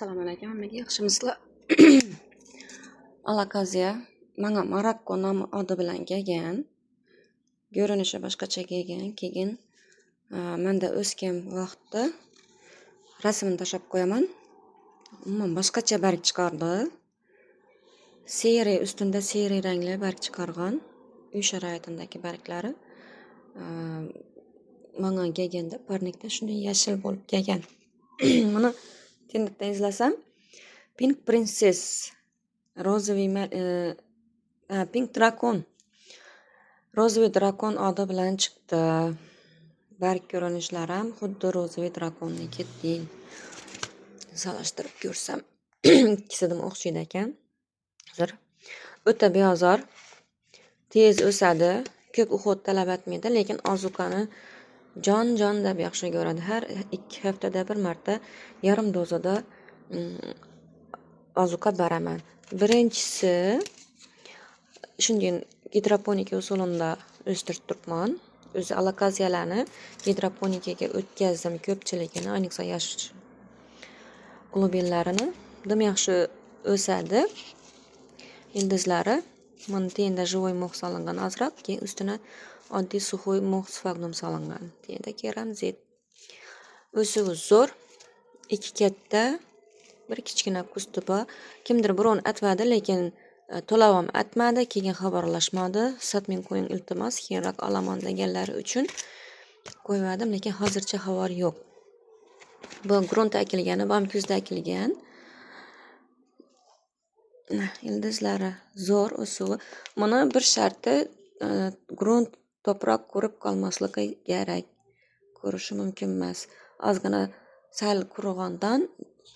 Assalomu alaykum, hammaga yaxshimisizlar? Alakaziya menga Marokko nomi odi bilan kelgan. Ko'rinishi boshqacha kelgan. Keyin menda o'sgan vaqtda rasmini tashlab qo'yaman. Umuman boshqacha barg chiqardi. Seri ustunda seri rangli barg chiqargan. Uy sharoitidagi barglari. Menga kelganda parnikda shunday yashil bo'lib kelgan. Buni internetda izlasam Pink Princess Pink Dragon Rozoviy Drakon odi bilan chiqdi. Barg ko'rinishlari ham xuddi Rozoviy Drakonniki teng. Solashtirib ko'rsam ikkisidan o'xshaydi ekan. Hozir o'ta beozor, tez o'sadi, ko'p uhud talab etmaydi, lekin ozuqani jon deb yaxshi ko'radi. Har 2 haftada bir marta yarim dozada ozuqa beraman. Birinchisi shunday gidroponika usulida o'stirib turibman. O'zi alakaziyalarni gidroponikaga o'tkazdim ko'pchiligini, ayniqsa yosh globinlarini. Dim yaxshi o'sadi. Ildizlari mana tenda живой mux solingan azroq, keyin ustini oddiy suxoy mux sfagnum solingan. Tenda keramzit. O'suvi zo'r, 2 katta, bir kichkina kusti bor. Kimdir birovni atmadi, lekin to'lavam atmadi, keyin xabarlashmadi. Sotming qo'ying iltimos, keyinroq olaman deganlari uchun qo'ymadim, lekin hozircha xabar yo'q. Bu grunt ekilgani, bu ham kuzda ekilgan. Ildizlari zo'r, o'suvi. Mana bir sharti grunt to'proq qurib qolmasligi kerak. Ko'rishi mumkin emas. Ozgina sal qurigandan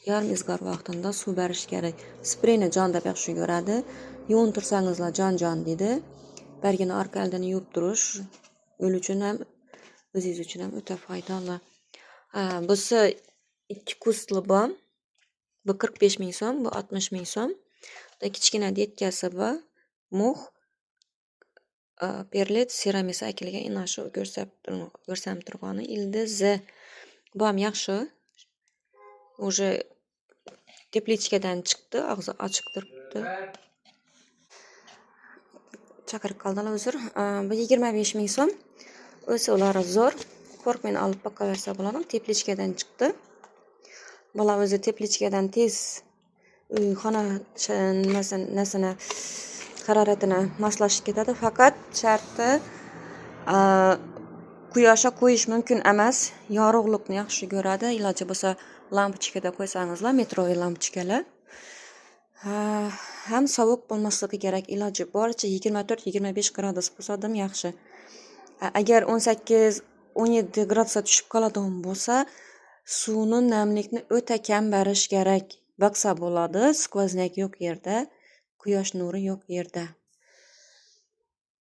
yarim izgor vaqtida suv berish kerak. Spreyni jon deb yaxshi ko'radi. Yuvin tursangizlar jon dedi. Bargini orqa oldini yuvib turish o'l uchun ham, o'zingiz uchun ham o'ta foydali. Busi 2 kustli bor. Bu 45 ming so'm, bu 60 ming so'm. Kichkina detkasi bor. Mux, perlet, seramis akilgan inashi ko'rsam turgani ildizi. Bu ham yaxshi. Уже teplichkadan chiqdi, og'zi ochiq turibdi. Chaqirib qoldilar uzr. Bu 25 ming so'm. O'suvlari zo'r. Korkmeni olib boqaversa bo'ladi. Teplichkadan chiqdi. Bola o'zi teplichkadan tez xona nasini haroratini moslashib ketadi. Faqat sharti quyoshga qo'yish mumkin emas. Yorug'likni yaxshi ko'radi. Iloji bo'lsa lampochkada qo'ysangizlar, metroviy lampochkalar. Ham sovuq bo'lmasligi kerak. Iloji boricha 24-25 gradus bo'lsa ham yaxshi. Agar 18-17 gradusga tushib qoladigan bo'lsa, suvni namlikni o'ta kam berish kerak. Baqsa bo'ladi, skvoznak yo'q yerda, quyosh nuri yo'q yerda.